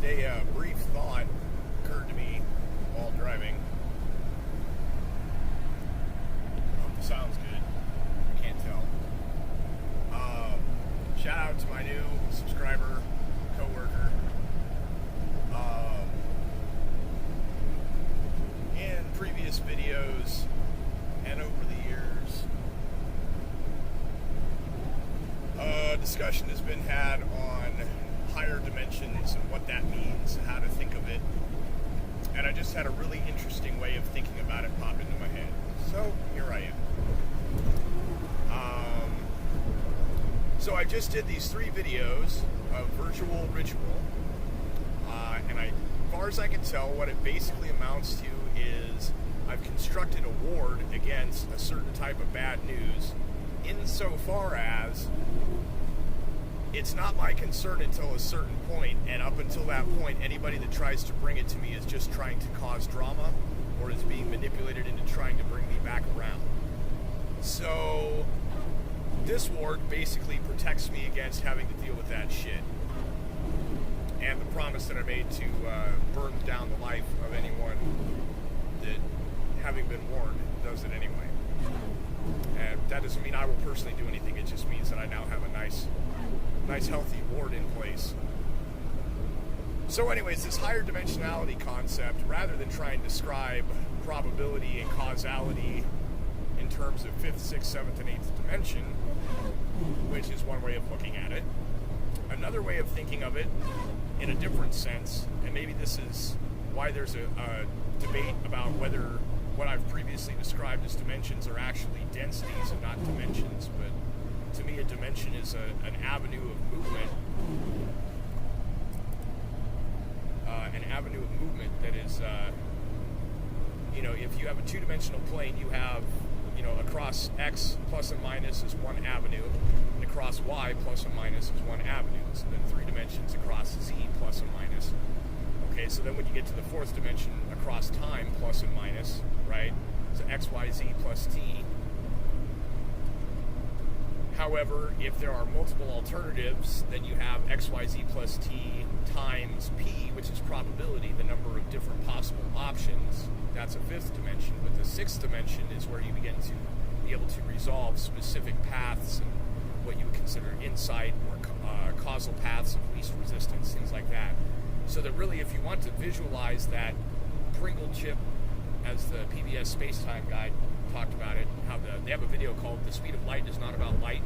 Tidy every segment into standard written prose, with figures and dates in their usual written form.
A brief thought occurred to me while driving. I hope the sound's good. I can't tell. Shout out to my new subscriber, co-worker. In previous videos and over the years, discussion has been had on higher dimensions and what that means, how to think of it. And I just had a really interesting way of thinking about it pop into my head. So here I am. So I just did these 3 videos of virtual ritual. And as far as I can tell, what it basically amounts to is I've constructed a ward against a certain type of bad news, insofar as it's not my concern until a certain point, and up until that point, anybody that tries to bring it to me is just trying to cause drama or is being manipulated into trying to bring me back around. So this ward basically protects me against having to deal with that shit. And the promise that I made to burn down the life of anyone that, having been warned, does it anyway. And that doesn't mean I will personally do anything. It just means that I now have a nice healthy ward in place. So anyways, this higher dimensionality concept, rather than trying to describe probability and causality in terms of 5th, 6th, 7th, and 8th dimension, which is one way of looking at it, another way of thinking of it in a different sense, and maybe this is why there's a debate about whether what I've previously described as dimensions are actually densities and not dimensions, but to me, a dimension is an avenue of movement. An avenue of movement that is, if you have a 2-dimensional plane, you have, across X plus and minus is one avenue, and across Y plus and minus is one avenue. So then 3 dimensions across Z plus and minus. Okay, so then when you get to the 4th dimension, across time plus and minus, right? So X, Y, Z plus T. However, if there are multiple alternatives, then you have XYZ plus T times P, which is probability, the number of different possible options. That's a 5th dimension. But the 6th dimension is where you begin to be able to resolve specific paths and what you would consider insight or causal paths of least resistance, things like that. So that really, if you want to visualize that Pringle chip, as the PBS Space-Time Guide talked about it, how they have a video called "The Speed of Light is Not About Light."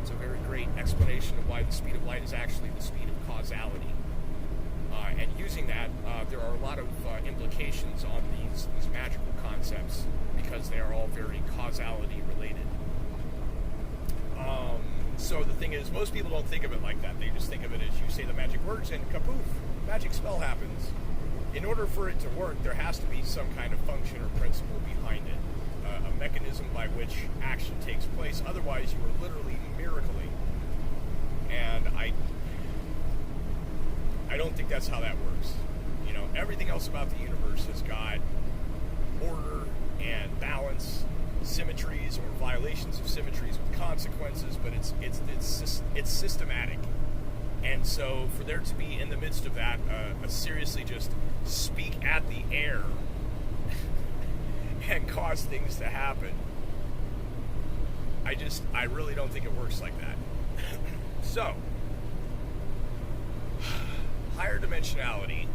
It's a very great explanation of why the speed of light is actually the speed of causality. And using that, there are a lot of implications on these magical concepts because they are all very causality related. So the thing is, most people don't think of it like that. They just think of it as you say the magic words and kapoof, magic spell happens. In order for it to work, there has to be some kind of function or principle behind it. A mechanism by which action takes place. Otherwise, you are literally miracling. And I don't think that's how that works. Everything else about the universe has got order and balance, symmetries or violations of symmetries with consequences, but it's systematic. And so for there to be in the midst of that, seriously just speak at the air and cause things to happen, I really don't think it works like that. So, higher dimensionality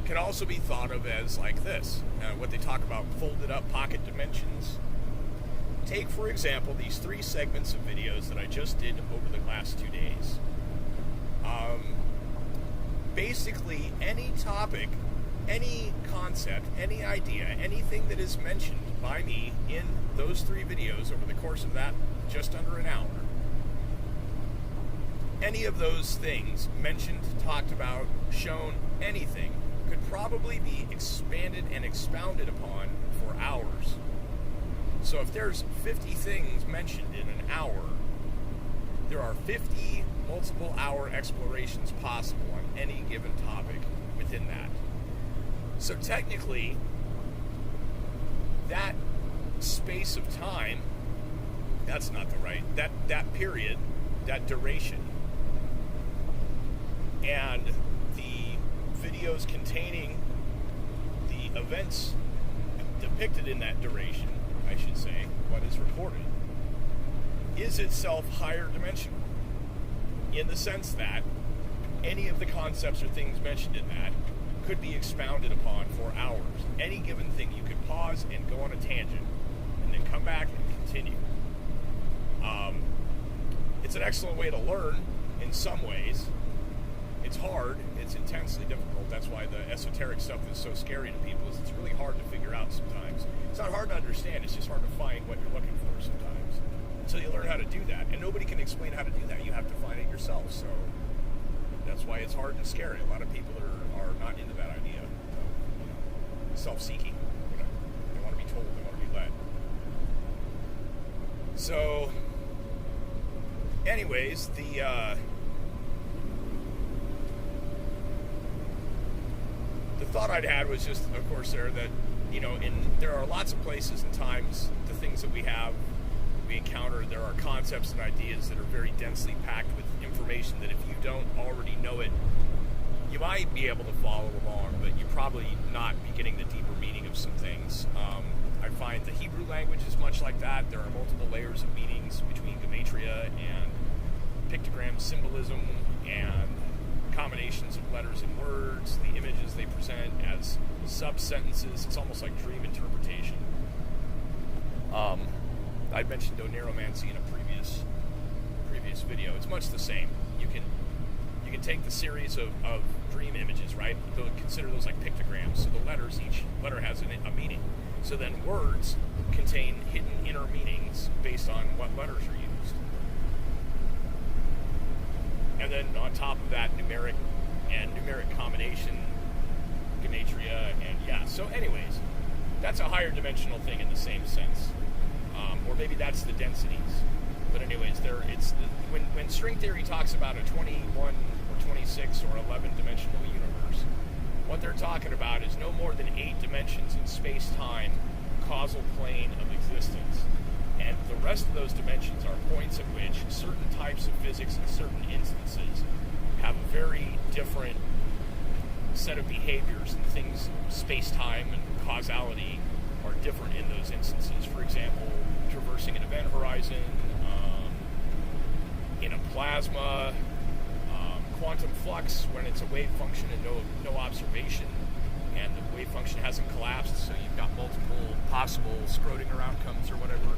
can also be thought of as like this, what they talk about folded up pocket dimensions. Take, for example, these 3 segments of videos that I just did over the last 2 days. Basically, any topic, any concept, any idea, anything that is mentioned by me in those 3 videos over the course of that just under an hour, any of those things mentioned, talked about, shown, anything, could probably be expanded and expounded upon for hours. So if there's 50 things mentioned in an hour, there are 50 multiple hour explorations possible on any given topic within that. So technically, that space of time, that's not the right, that period, that duration, and the videos containing the events depicted in that duration, I should say, what is recorded, is itself higher dimensional, in the sense that any of the concepts or things mentioned in that could be expounded upon for hours. Any given thing, you could pause and go on a tangent, and then come back and continue. It's an excellent way to learn in some ways. It's hard. It's intensely difficult. That's why the esoteric stuff is so scary to people. Is it's really hard to figure out sometimes. It's not hard to understand. It's just hard to find what you're looking for sometimes. Until you learn how to do that. And nobody can explain how to do that. You have to find it yourself. So that's why it's hard and scary. A lot of people are not into that idea of self-seeking. They want to be told. They want to be led. So anyways, the thought I'd had was just, of course, there that, there are lots of places and times, the things that we encounter, there are concepts and ideas that are very densely packed with information that if you don't already know it, you might be able to follow along, but you're probably not be getting the deeper meaning of some things. I find the Hebrew language is much like that. There are multiple layers of meanings between gematria and pictogram symbolism and combinations of letters and words, the images they present as sub-sentences. It's almost like dream interpretation. I mentioned oneiromancy in a previous video. It's much the same. You can take the series of dream images, right? Consider those like pictograms. So the letters, each letter has a meaning. So then words contain hidden inner meanings based on what letters are used. And then on top of that, numeric combination, gematria, and yeah. So anyways, that's a higher dimensional thing in the same sense. Or maybe that's the densities. But anyways, when string theory talks about a 21 or 26 or 11 dimensional universe, what they're talking about is no more than 8 dimensions in space-time, causal plane of existence. And the rest of those dimensions are points at which certain types of physics in certain instances have a very different set of behaviors, and things, space-time and causality, are different in those instances. For example, traversing an event horizon, in a plasma, quantum flux when it's a wave function and no observation, and the wave function hasn't collapsed, so you've got multiple possible Schrodinger outcomes or whatever.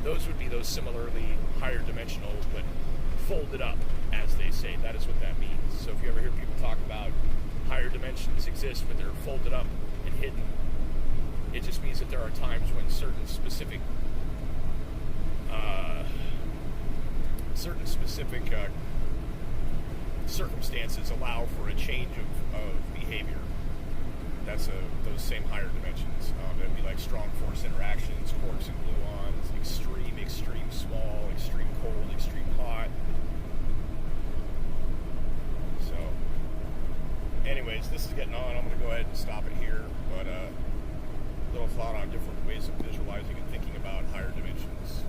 Those would be those similarly higher dimensional, but folded up, as they say. That is what that means. So if you ever hear people talk about higher dimensions exist, but they're folded up and hidden, it just means that there are times when certain specific circumstances allow for a change of behavior. That's those same higher dimensions. That'd be like strong force interactions, quarks and gluons, extreme small, extreme cold, extreme hot. So, anyways, this is getting on. I'm going to go ahead and stop it here. But little thought on different ways of visualizing and thinking about higher dimensions.